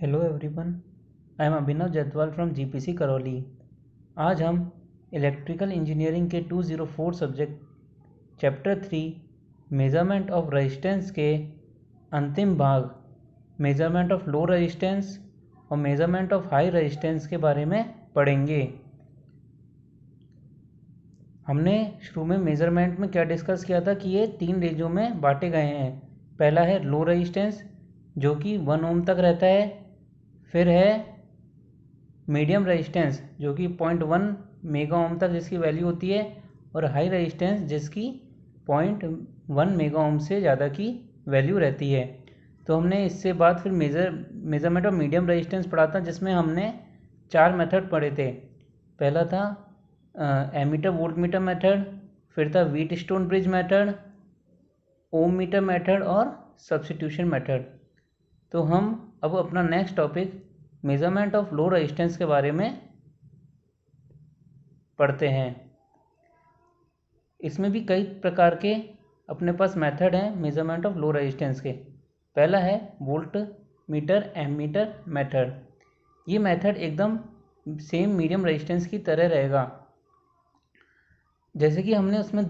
Hello everyone, I am Abhinav Jaitwal from GPC Karauli. आज हम electrical engineering के 204 subject chapter 3 measurement of resistance के अंतिम भाग मेज़रमेंट ऑफ लो रेजिस्टेंस और मेज़रमेंट ऑफ हाई रेजिस्टेंस के बारे में पढ़ेंगे। हमने शुरू में मेज़रमेंट में क्या डिस्कस किया था कि ये 3 रेंजों में बांटे गए हैं। पहला है लो रेजिस्टेंस जो कि 1 ओम तक रहता है, फिर है मीडियम रेजिस्टेंस जो कि 0.1 मेगा ओम तक जिसकी वैल्यू होती है, और हाई रेजिस्टेंस जिसकी 0.1 मेगा ओम से ज़्यादा की वैल्यू रहती है। तो हमने इससे बाद फिर मेज़रमेंट ऑफ मीडियम रेजिस्टेंस पढ़ा था, जिसमें हमने 4 मेथड पढ़े थे। पहला था एमीटर वोल्ट मीटर मेथड, फिर था व्हीट स्टोन ब्रिज मेथड, ओम मीटर मेथड और सब्स्टिट्यूशन मेथड। तो हम अब अपना next topic measurement of low resistance के बारे में पढ़ते हैं। इसमें भी कई प्रकार के अपने पास मेथड हैं मेज़रमेंट ऑफ लो रेजिस्टेंस के। पहला है वोल्ट मीटर एमीटर मेथड। ये मेथड एकदम सेम मीडियम रेजिस्टेंस की तरह रहेगा। जैसे कि हमने उसमें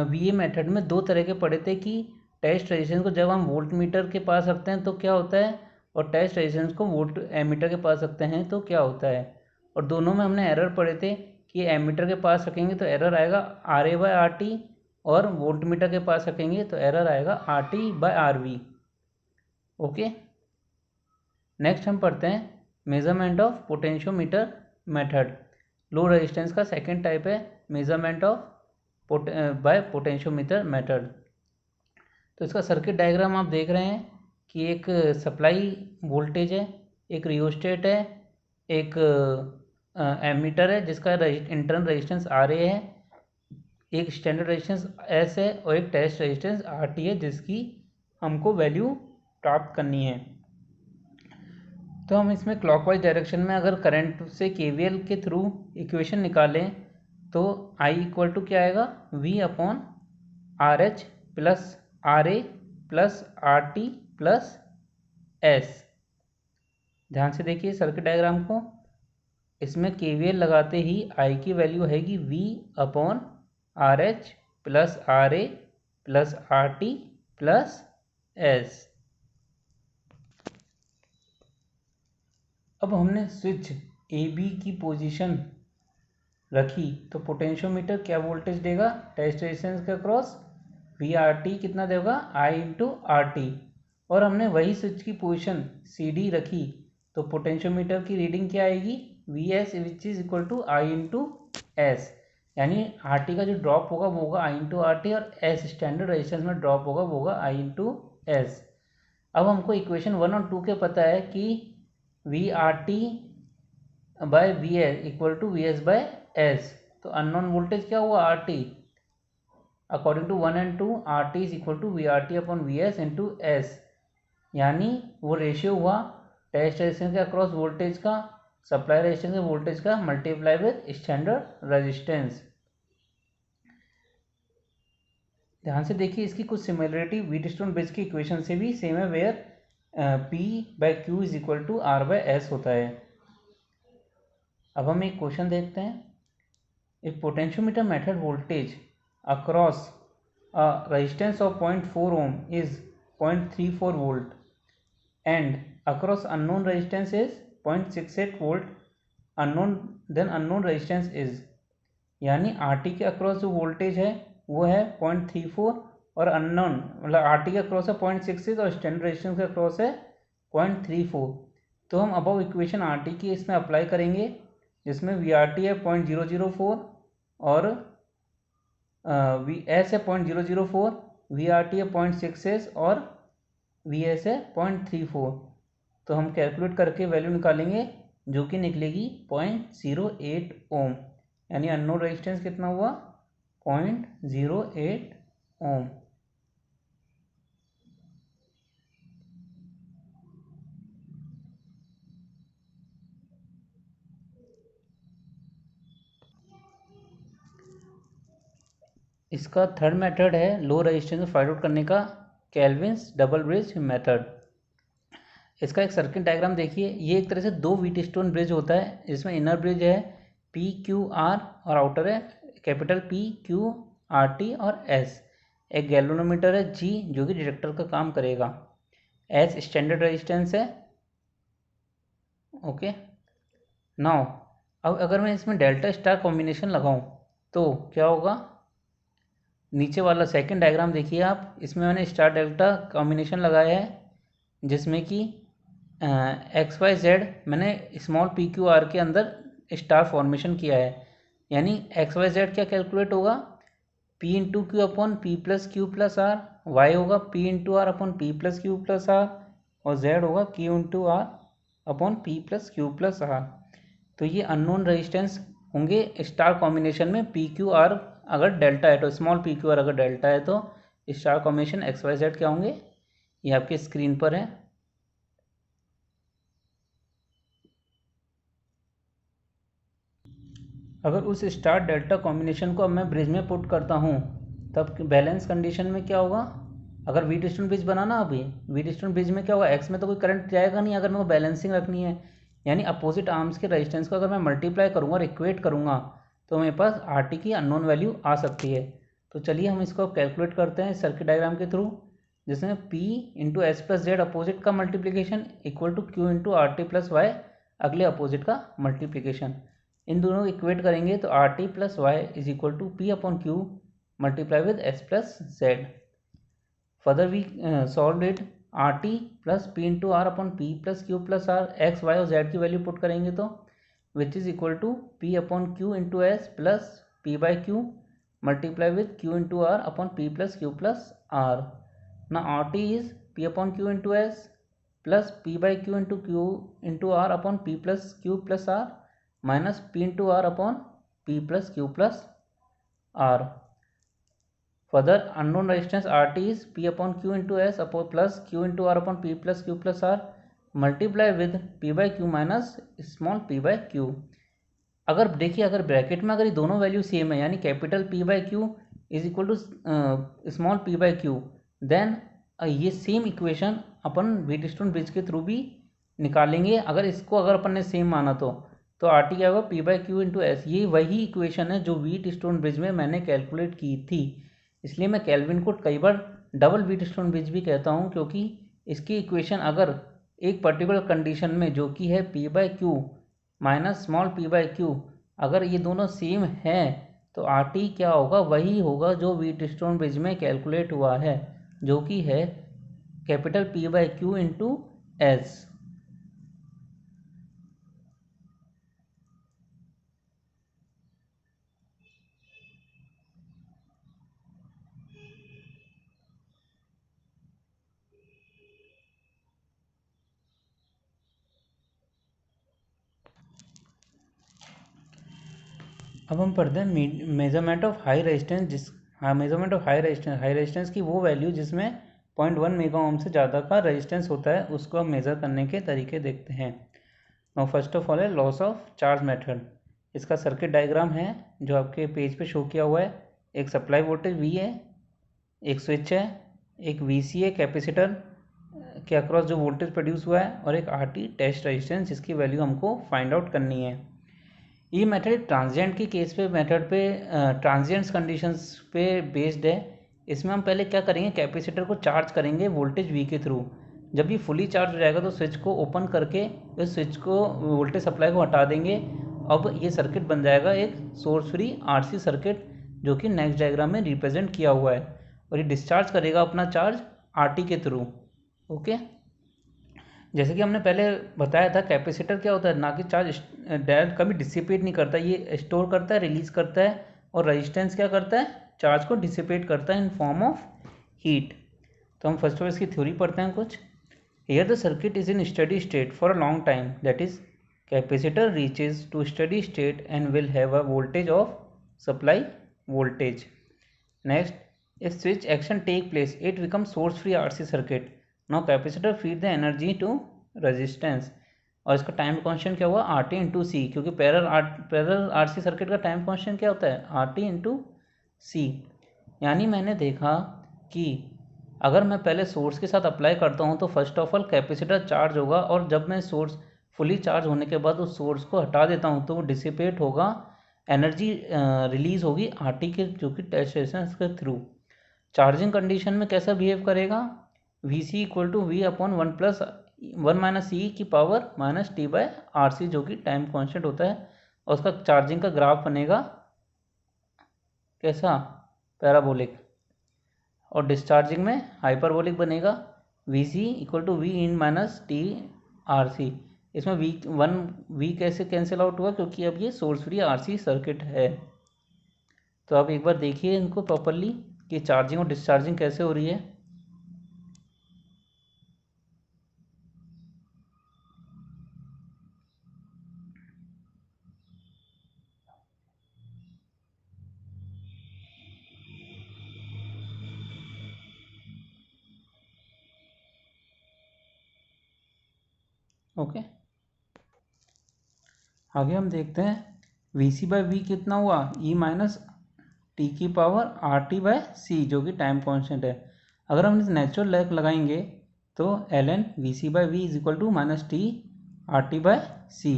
वीए मेथड में 2 तरह के पढ़े थे कि टेस्ट रेजिस्टेंस को जब हम वोल्ट मीटर के पास रखते हैं तो क्या होता है, और टेस्ट रेजिस्टेंस को वोल्ट एमीटर के पास रखते हैं तो क्या होता है। और दोनों में हमने एरर पढ़े थे कि एमीटर के पास रखेंगे तो एरर आएगा RA/RT, और वोल्ट मीटर के पास रखेंगे तो एरर आएगा RT/RV। ओके, नेक्स्ट हम पढ़ते हैं measurement of potentiometer method. Low resistance का सेकेंड टाइप है measurement of by potentiometer method. तो इसका सर्किट डायग्राम आप देख रहे हैं कि एक सप्लाई वोल्टेज है, एक रियोस्टेट है, एक एमीटर है जिसका इंटरनल रेजिस्टेंस RA है, एक स्टैंडर्ड रेजिस्टेंस S है और एक टेस्ट रेजिस्टेंस RT है जिसकी हमको वैल्यू प्राप्त करनी है। तो हम इसमें क्लॉकवाइज डायरेक्शन में अगर करंट से KVL के थ्रू इक्वेशन निकालें तो I इक्वल टू क्या आएगा, V/RH plus RA plus RT plus S। ध्यान से देखिए सर्किट डायग्राम को। इसमें KVL लगाते ही I की वैल्यू रहेगी V/RH plus RA plus RT plus S। अब हमने स्विच AB की पोजीशन रखी तो पोटेंशियोमीटर क्या वोल्टेज देगा, टेस्ट रेजिस्टेंस के अक्रॉस VRT कितना देगा, I/RT। और हमने वही स्विच की पोजीशन CD रखी तो पोटेंशियोमीटर की रीडिंग क्या आएगी, VS which is equal to I/S। यानी RT का जो ड्रॉप होगा वो होगा I/RT, और S स्टैंडर्ड रेजिस्टेंस में ड्रॉप होगा वो होगा I/S। अब हमको इक्वेशन 1 और 2 के पता है कि VRT/VS इक्वल टू VS/S। तो अननोन वोल्टेज क्या हुआ, RT। According to 1 and 2 RT is equal to VRT/VS into S। यानी वो रेशियो हुआ टेस्ट रेजिस्टेंस के अक्रॉस वोल्टेज का सप्लाई रेजिस्टेंस के वोल्टेज का मल्टीप्लाई विद स्टैंडर्ड रेजिस्टेंस। ध्यान से देखिए इसकी कुछ सिमिलरिटी व्हीटस्टोन ब्रिज की इक्वेशन से भी सेम है, where P/Q is equal to R/S होता है। अब हम एक क्वेश्चन देखते हैं। If potentiometer method voltage across a resistance of 0.4 ohm is 0.34 volt and across unknown resistance is 0.68 volt, then unknown resistance is, यानी RT के अक्रॉस जो वोल्टेज है वो है 0.34 और अननोन मतलब RT के अक्रॉस है 0.66 और स्टैंडर्ड रेजिस्टेंस के अक्रॉस है 0.34। तो हम अबव इक्वेशन RT की इसमें अप्लाई करेंगे जिसमें VRT है 0.004 और S है 0.004, VRT है 0.66 और VS है 0.34। तो हम कैलकुलेट करके वैल्यू निकालेंगे जो कि निकलेगी 0.08 ओम। यानी अननोन रेजिस्टेंस कितना हुआ, 0.08 ओम। इसका थर्ड मेथड है लो रेजिस्टेंस को फाइंड आउट करने का, केल्विन्स डबल ब्रिज मेथड। इसका एक सर्किट डायग्राम देखिए। ये एक तरह से दो व्हीटस्टोन ब्रिज होता है, जिसमें इनर ब्रिज है PQR और आउटर है कैपिटल PQRT और S। एक गैल्वेनोमीटर है G जो कि डिटेक्टर का काम करेगा। S स्टैंडर्ड रेजिस्टेंस है। ओके, नाउ अब अगर मैं इसमें डेल्टा स्टार कॉम्बिनेशन लगाऊं तो क्या होगा। नीचे वाला सेकंड डायग्राम देखिए आप, इसमें मैंने स्टार डेल्टा कॉम्बिनेशन लगाया है, जिसमें कि XYZ मैंने स्मॉल PQR के अंदर स्टार फॉर्मेशन किया है। यानी XYZ क्या कैलकुलेट होगा, P into Q upon P plus Q plus R, Y होगा P into R upon P plus Q plus R, और Z होगा Q into R upon P plus Q plus R. तो ये unknown resistance होंगे star combination में। PQR अगर delta है तो स्मॉल PQR अगर डेल्टा है तो स्टार कॉम्बिनेशन XYZ क्या होंगे, ये आपके स्क्रीन पर है। अगर उस स्टार डेल्टा कॉम्बिनेशन को अब मैं ब्रिज में पुट करता हूँ, तब बैलेंस कंडीशन में क्या होगा। अगर व्हीटस्टोन ब्रिज बनाना, अभी व्हीटस्टोन ब्रिज में क्या होगा, एक्स में तो कोई करंट जाएगा नहीं अगर मेरे को बैलेंसिंग रखनी है। यानी अपोजिट आर्म्स के रेजिस्टेंस को अगर मैं मल्टीप्लाई करूँगा और इक्वेट करूँगा तो मेरे पास RT की अननोन वैल्यू आ सकती है। तो चलिए हम इसको कैलकुलेट करते हैं सर्किट डायग्राम के थ्रू, जिसमें P into S plus Z opposite का multiplication equal to Q into RT plus Y अगले अपोजिट का मल्टीप्लीकेशन। इन दोनों को इक्वेट करेंगे तो RT plus Y is equal to P upon Q multiply with S plus Z. Further we solve it, RT plus P into R upon P plus Q plus R, X Y और Z की value put करेंगे तो which is equal to P upon Q into S plus P by Q multiply with Q into R upon P plus Q plus R. ना RT is P upon Q into S plus P by Q into R upon P plus Q plus R minus P into R upon P plus Q plus are. Further unknown resistance RT is P upon Q into S upon plus Q into R upon P plus Q plus R multiply with P by Q minus small P by Q. अगर देखिए, अगर bracket में अगर ये दोनों value same है, यानी capital P by Q is equal to small P by Q, then ये सेम इक्वेशन अपन व्हीटस्टोन ब्रिज के थ्रू भी निकालेंगे। अगर इसको अगर अपन ने सेम माना तो RT क्या होगा P by Q into S. ये वही इक्वेशन है जो व्हीटस्टोन ब्रिज में मैंने कैलकुलेट की थी। इसलिए मैं केल्विन को कई बार डबल व्हीटस्टोन ब्रिज भी कहता हूँ, क्योंकि इसकी इक्वेशन अगर एक पर्टिकुलर कंडीशन में जो कि है P by Q minus small P by Q, अगर ये दोनों सेम है तो RT क्या होगा, वही होगा जो व्हीटस्टोन ब्रिज में कैलकुलेट हुआ है, जो कि है capital P by Q into S. अब हम पढ़ते हैं measurement of high resistance. Measurement of high resistance की वो वैल्यू जिसमें 0.1 मेगा ओम से ज़्यादा का रेजिस्टेंस होता है, उसको हम मेज़र करने के तरीके देखते हैं। नाउ फर्स्ट ऑफ ऑल है लॉस ऑफ चार्ज मेथड। इसका सर्किट डायग्राम है जो आपके पेज पे शो किया हुआ है। एक सप्लाई वोल्टेज V है, एक स्विच है, एक VC है कैपेसिटर के अक्रॉस जो वोल्टेज प्रोड्यूस हुआ है, और एक RT टेस्ट रेजिस्टेंस जिसकी वैल्यू हमको फाइंड आउट करनी है। ये मेथड ट्रांजिएंट के केस पे मेथड पे ट्रांजिएंट्स कंडीशंस पे बेस्ड है। इसमें हम पहले क्या करेंगे, कैपेसिटर को चार्ज करेंगे वोल्टेज V के थ्रू। जब ये फुली चार्ज हो जाएगा तो स्विच को ओपन करके इस स्विच को वोल्टेज सप्लाई को हटा देंगे। अब ये सर्किट बन जाएगा एक सोर्स फ्री RC सर्किट, जो कि नेक्स्ट डायग्राम में रिप्रेजेंट किया हुआ है, और ये डिस्चार्ज करेगा अपना चार्ज RT के थ्रू। ओके, जैसे कि हमने पहले बताया था, कैपेसिटर क्या होता है, ना कि चार्ज डायरेक्ट कभी डिसिपेट नहीं करता, ये स्टोर करता है, रिलीज करता है, और रेजिस्टेंस क्या करता है, चार्ज को डिसिपेट करता है इन फॉर्म ऑफ हीट। तो हम फर्स्ट ऑफ इसकी थ्योरी पढ़ते हैं कुछ। Here the circuit is in steady state for a long time, that is capacitor reaches to steady state and will have a voltage of supply voltage. Next, if switch action take place it becomes source free RC circuit. Now capacitor feed the energy to resistance, और इसका time constant क्या हुआ, RT into सी, क्योंकि parallel RC circuit का time constant क्या होता है, RT into सी। यानी मैंने देखा कि अगर मैं पहले सोर्स के साथ अप्लाई करता हूँ तो first of all capacitor charge होगा, और जब मैं सोर्स फुली चार्ज होने के बाद उस सोर्स को हटा देता हूँ तो वो डिसिपेट होगा, एनर्जी रिलीज होगी आरटी के, जो कि टेस्ट रेजिस्टेंस के थ्रू। चार्जिंग कंडीशन में कैसा बिहेव करेगा, V C equal to V upon one minus E की power minus T by R C, जो कि टाइम कांस्टेंट होता है, और उसका चार्जिंग का ग्राफ बनेगा कैसा, पैराबोलिक, और डिस्चार्जिंग में हाइपरबोलिक बनेगा, V C equal to V in minus T R C. इसमें वी कैसे कैंसिल आउट हुआ, क्योंकि अब ये source free R C circuit है। तो आप एक बार देखिए इनको प्रॉपरली कि चार्जिंग और डिस्चार्जिंग कैसे हो रही है। ओके, आगे हम देखते हैं वी सी बाई वी कितना हुआ, ई माइनस टी की पावर आर टी बाय सी, जो कि टाइम कांस्टेंट है। अगर हम इस नेचुरल लैग लगाएंगे तो L N V C by V is equal to minus T R T by C,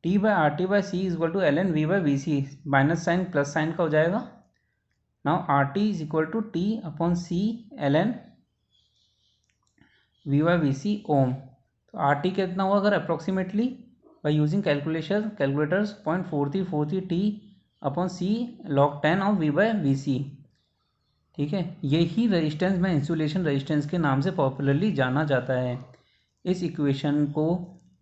T by R T by C is equal to L N V by V C, minus sign plus sign का हो जाएगा। Now R T is equal to T upon C L N V by V C ohm. तो R T कितना हुआ, अगर approximately by using calculators 0.4343 T upon C log 10 of V by V C. ठीक है, यही resistance में insulation resistance के नाम से पॉपुलरली जाना जाता है। इस इक्वेशन को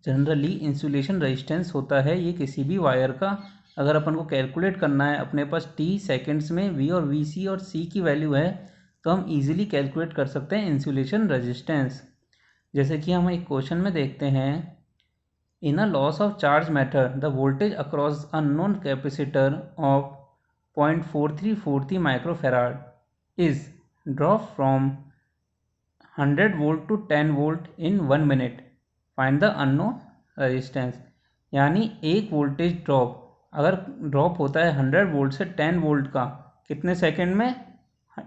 जनरली इंसुलेशन रेजिस्टेंस होता है ये किसी भी वायर का। अगर अपन को कैलकुलेट करना है, अपने पास टी सेकेंड्स में वी और वी सी और सी की वैल्यू है, तो हम इजीली कैलकुलेट कर सकते हैं इंसुलेशन रेजिस्टेंस। जैसे कि हम एक क्वेश्चन में देखते हैं, in a loss of charge method the voltage across a known capacitor of 0.4343 microfarad is drop from 100 volt to 10 volt in 1 minute, find the unknown resistance. यानी एक वोल्टेज ड्रॉप अगर ड्रॉप होता है 100 वोल्ट से 10 volt का कितने second में,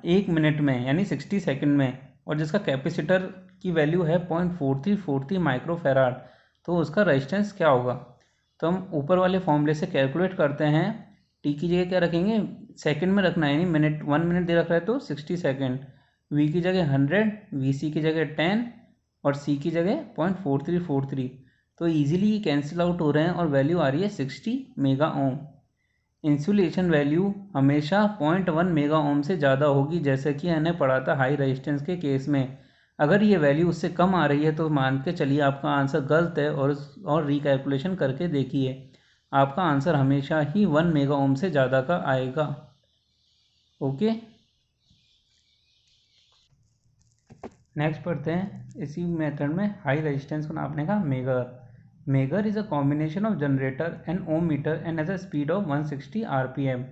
1 minute में, यानी 60 सेकंड में, और जिसका कैपेसिटर की वैल्यू है 0.4343 माइक्रोफेराड, तो उसका रेजिस्टेंस क्या होगा। तो हम ऊपर वाले फॉर्मूले से कैलकुलेट करते हैं। टी की जगह क्या रखेंगे, सेकंड में रखना है, यानी मिनट 1 मिनट दे रखा है तो 60 सेकंड, वी की जगह 100, वी सी की जगह 10 और सी की जगह 0.4343। तो ईजिली ये कैंसिल आउट हो रहे हैं और वैल्यू आ रही है 60 मेगा ओम। इंसुलेशन वैल्यू हमेशा 0.1 मेगा ओम से ज़्यादा होगी, जैसे कि मैंने पढ़ा था हाई रेजिस्टेंस के केस में। अगर ये वैल्यू उससे कम आ रही है तो मान के चलिए आपका आंसर गलत है, और रिकैलकुलेशन करके देखिए, आपका आंसर हमेशा ही 1 मेगा ओम से ज़्यादा का आएगा। ओके, नेक्स्ट पढ़ते हैं इसी मेथड में हाई रेजिस्टेंस को नापने का megger. Megger is a combination of generator and ohm meter and as a speed of 160 RPM.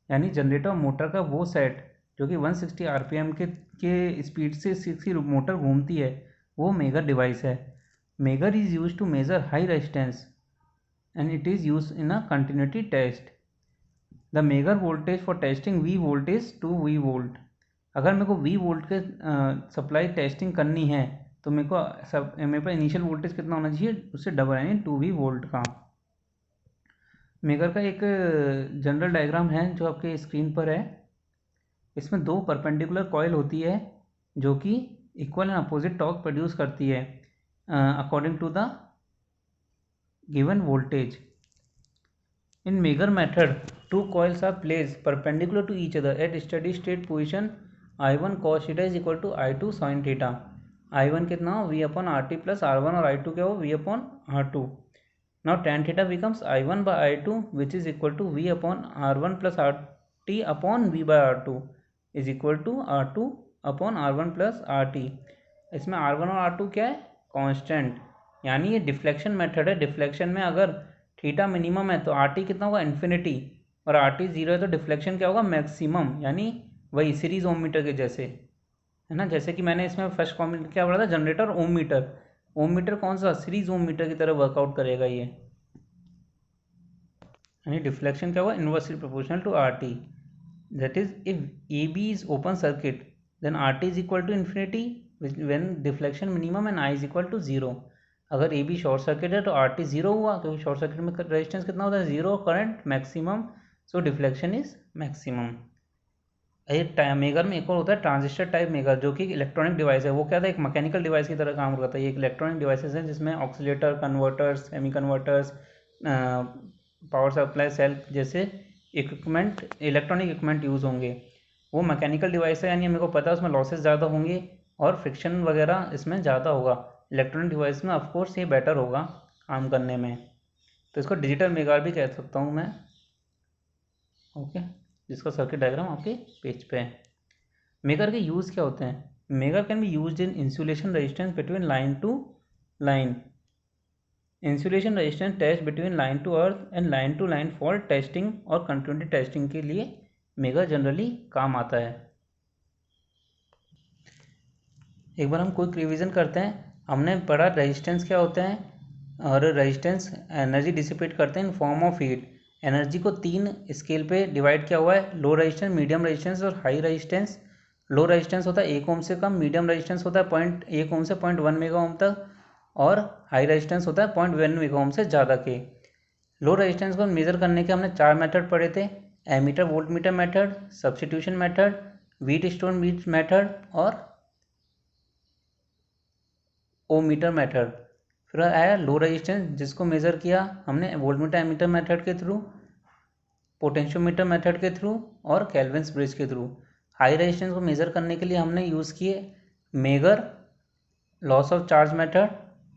यानी जनरेटर और मोटर का वो सेट जो कि 160 आरपीएम के स्पीड से सी मोटर घूमती है, वो मेगर डिवाइस है। Megger is use to measure high resistance and it is use in a continuity test. The megger voltage for testing V voltage to V volt. अगर मेरे को वी वोल्ट के supply testing करनी है तो मेरे पास initial voltage कितना होना चाहिए, उससे डबल, यानी 2V वोल्ट का। मेगर का एक जनरल डायग्राम है जो आपके स्क्रीन पर है। इसमें दो परपेंडिकुलर कॉइल होती है जो कि equal and opposite torque produce करती है according to the given voltage. In Megar method, two coils are placed perpendicular to each other at steady state position. I1 cos theta is equal to I2 sin theta. I1 कितना हो, V upon RT plus R1, और I2 क्या हो, V upon R2. Now tan theta becomes I1 by I2 which is equal to V upon R1 plus RT upon V by R2 is equal to R2 upon R1 plus RT. इसमें R1 और R2 क्या है, constant, यानी ये deflection method है। Deflection में अगर theta minimum है तो आर टी कितना होगा, इन्फिनिटी, और आर टी जीरो है तो डिफ्लेक्शन क्या होगा, मैक्सिमम, यानी वही सीरीज ओम मीटर के जैसे है ना। जैसे कि मैंने इसमें फर्स्ट कॉमेंट क्या पढ़ा था, जनरेटर ओम मीटर। ओम मीटर कौन सा, सीरीज ओम मीटर की तरह वर्कआउट करेगा ये, यानी डिफ्लेक्शन क्या होगा, inversely proportional to R T. that is if AB is open circuit then RT is equal to infinity when deflection minimum and I is equal to 0. अगर AB शॉर्ट सर्किट है तो RT 0 हुआ क्योंकि short circuit में resistance कितना होता है 0, current maximum, so deflection is maximum. ये मेगर में एक और होता है ट्रांजिस्टर टाइप मेगर, जो कि इलेक्ट्रॉनिक डिवाइस है। वो क्या था, एक मैकेनिकल डिवाइस की तरह काम करता है। ये एक इलेक्ट्रॉनिक डिवाइसेस हैं जिसमें oscillator, converters, semi converters, power supply cell जैसे इक्विपमेंट, इलेक्ट्रॉनिक इक्विपमेंट यूज़ होंगे। वो मैकेनिकल डिवाइस है, यानी मेरे को पता है उसमें लॉसेस ज़्यादा होंगे और फ्रिक्शन वगैरह इसमें ज़्यादा होगा। इलेक्ट्रॉनिक डिवाइस में ऑफकोर्स ये बेटर होगा काम करने में, तो इसको डिजिटल मेगार भी कह सकता हूँ मैं। ओके, जिसका सर्किट डायग्राम आपके पेज पे है। मेगर के यूज़ क्या होते हैं? Megger can be used in insulation resistance between line to line, insulation resistance test between line to earth and line to line fault testing और कंटिन्यूटी टेस्टिंग के लिए मेगर जनरली काम आता है। एक बार हम क्विक रिवीजन करते हैं। हमने पढ़ा रेजिस्टेंस क्या होते हैं, और रेजिस्टेंस एनर्जी डिसिपेट करते हैं in form of heat. Energy को 3 स्केल पे डिवाइड किया हुआ है, लो रेजिस्टेंस, मीडियम रेजिस्टेंस और हाई रेजिस्टेंस। लो रेजिस्टेंस होता है 1 ओम से कम, मीडियम रेजिस्टेंस होता है 0.1 ओम से 0.1 मेगा ओम तक, और हाई रेजिस्टेंस होता है 0.1 मेगा ओम से ज़्यादा के। लो रेजिस्टेंस को मेज़र करने के हमने 4 मेथड पढ़े थे, ammeter voltmeter method, substitution method, Wheatstone meter method और ओमीटर मेथड। फिर आया लो रेजिस्टेंस, जिसको मेज़र किया हमने वोल्टमीटर एमीटर मेथड के थ्रू, पोटेंशियोमीटर मेथड के थ्रू और केल्विन्स ब्रिज के थ्रू। हाई रेजिस्टेंस को मेज़र करने के लिए हमने यूज़ किए megger, loss of charge method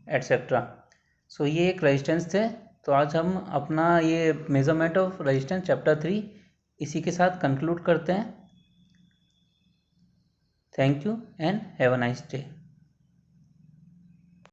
etcetera. So ये एक रेजिस्टेंस थे। तो आज हम अपना ये मेजरमेंट ऑफ रेजिस्टेंस चैप्टर 3 इसी के साथ कंक्लूड करते हैं। Thank you and have a nice day.